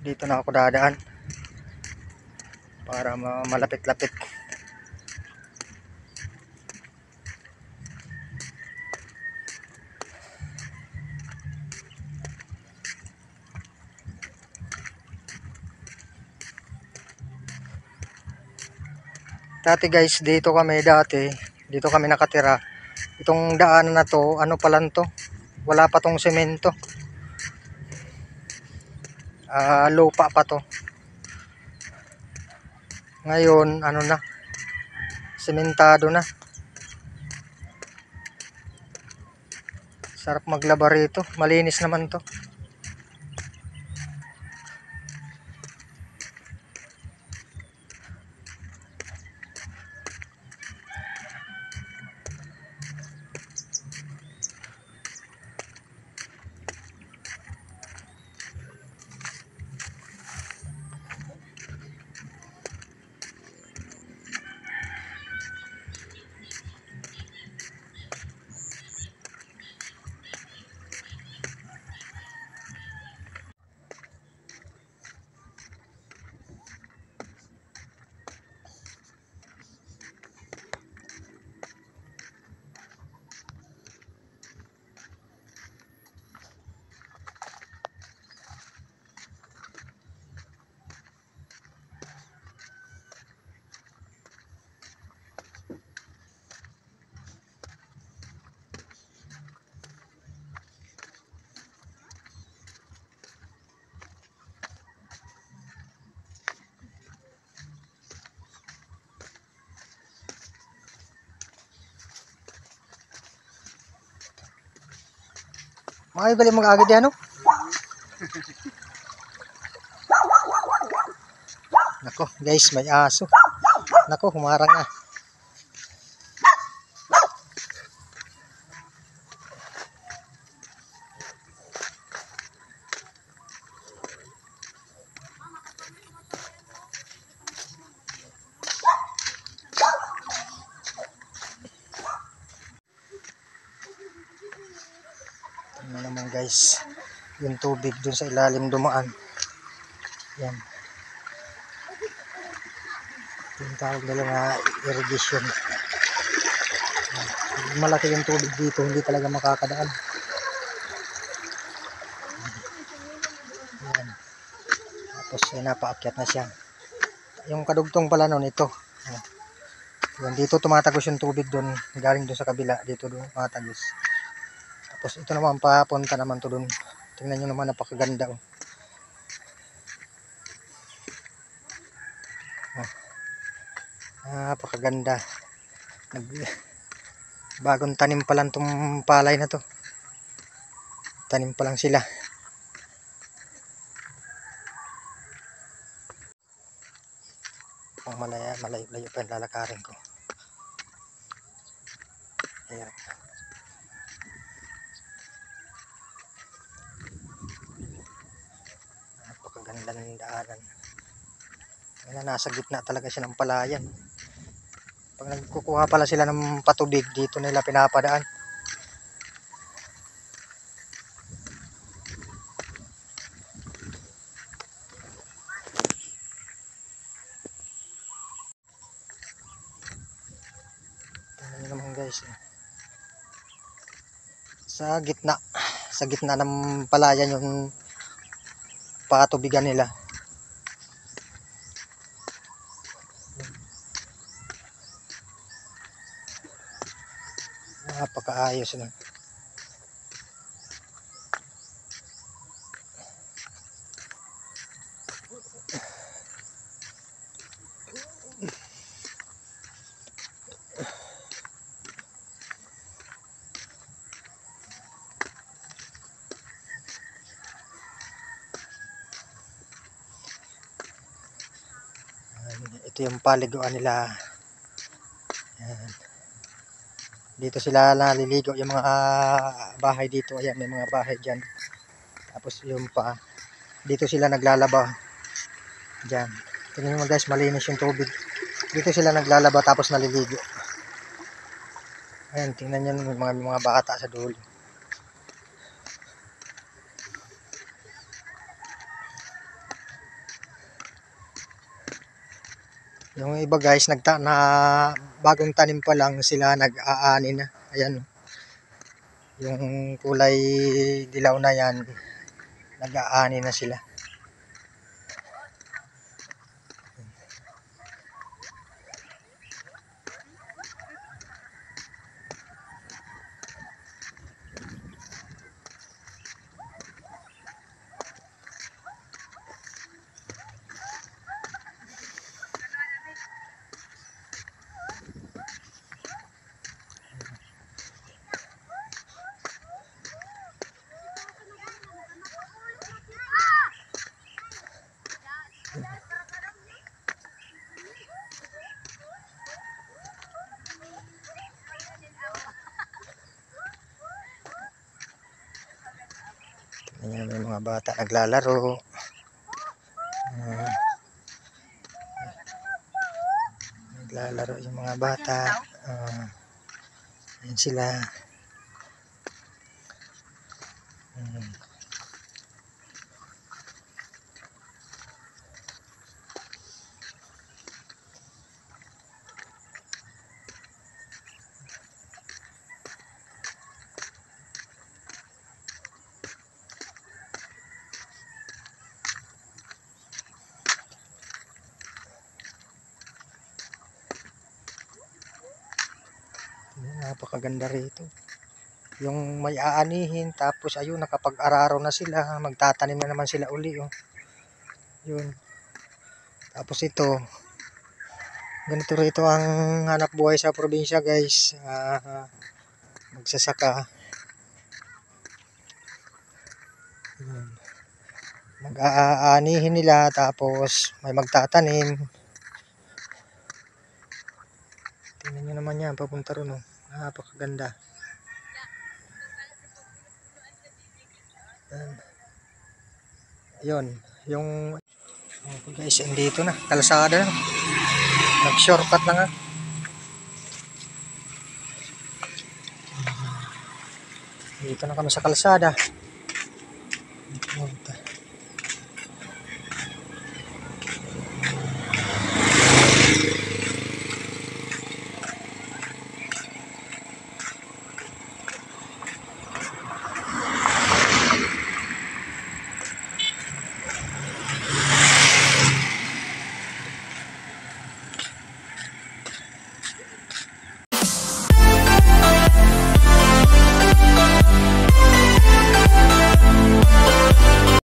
Dito na ako dadaan para malapit-lapit. Dati guys, dito kami nakatira. Itong daanan na to, ano pa lang to? Wala pa tong semento. Lupa pa to. Ngayon, ano na? Sementado na. Sarap maglaba rito. Malinis naman to. Mga galing mag-agad yan, no? Nako, guys, may aso. Nako, humarang na. Ano naman guys, yung tubig dun sa ilalim dumaan. Yan. Yung tawag nila na irrigation. Malaki yung tubig dito, hindi talaga makakadaan. Yan. Tapos napaakyat na siya. Yung kadugtong pala nun ito. Yan, dito tumatagos yung tubig dun, galing dun sa kabila, dito dun tumatagos. Tapos ito naman papunta naman to dun. Tingnan nyo naman, napakaganda. Napakaganda. Bagong tanim pa lang tong palay na to. Tanim pa lang sila. Kung malayo pa yung lalakarin ko. Ayan. Napakaganda ng daanan. Ayan, nasa gitna talaga siya ng palayan. Pag nagkukuha pala sila ng patubig, dito nila pinapadaan. Tingnan nyo naman guys. Sa gitna ng palayan yung patubigan nila. Napakaayos na. Ito yung paliguan nila. Ayan. Dito sila naliligo yung mga bahay dito. Ayan, may mga bahay dyan. Tapos yung pa, dito sila naglalaba. Dyan. Tingnan mo guys, malinis yung tubig. Dito sila naglalaba tapos naliligo. Ayan, tingnan nyo yung mga bata sa dulo. Yung iba guys, na bagong tanim pa lang sila nag-aani na. Ayan. Yung kulay dilaw na yan, nag-aani na sila. Ayan, may mga bata naglalaro. Naglalaro yung mga bata. Ayan sila. Napakaganda rito. Yung may aanihin, tapos ayun, nakapag-araro na sila, magtatanim na naman sila uli. Oh. Yun. Tapos ito, ganito rito ang hanap buhay sa probinsya guys. Magsasaka. Mag-aanihin nila, tapos may magtatanim. Tingnan nyo naman yan, papunta ron. Oh. Napakaganda. Yun, yung guys, andito na, kalsada na. Nag-shortcut na nga. Dito na kami sa kalsada.